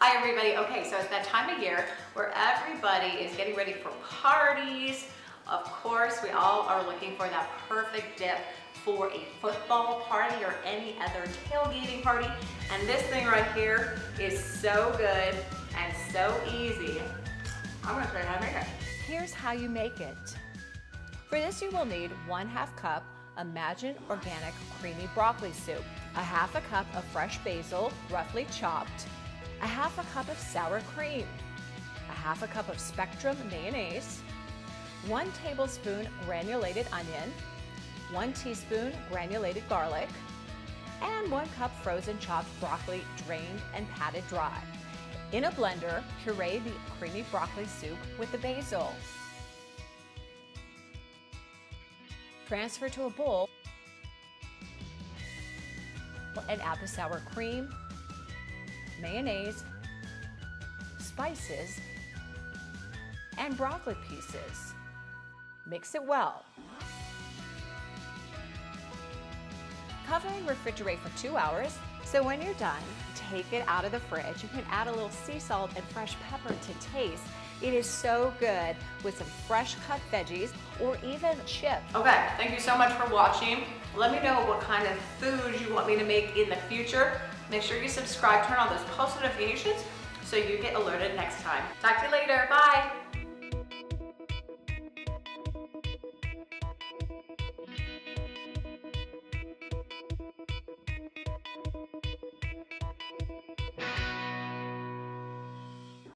Hi everybody. Okay, so it's that time of year where everybody is getting ready for parties. Of course, we all are looking for that perfect dip for a football party or any other tailgating party. And this thing right here is so good and so easy. I'm gonna show you how to make it. Here's how you make it. For this, you will need 1/2 cup Imagine Organic Creamy Broccoli Soup, 1/2 cup of fresh basil, roughly chopped, 1/2 cup of sour cream, 1/2 cup of Spectrum mayonnaise, 1 tablespoon granulated onion, 1 teaspoon granulated garlic, and 1 cup frozen chopped broccoli drained and patted dry. In a blender, puree the creamy broccoli soup with the basil. Transfer to a bowl and add the sour cream, mayonnaise, spices, and broccoli pieces. Mix it well. Cover and refrigerate for 2 hours. So when you're done, take it out of the fridge. You can add a little sea salt and fresh pepper to taste. It is so good with some fresh cut veggies or even chips. Okay, thank you so much for watching. Let me know what kind of foods you want me to make in the future. Make sure you subscribe, turn on those post notifications so you get alerted next time. Talk to you later, bye.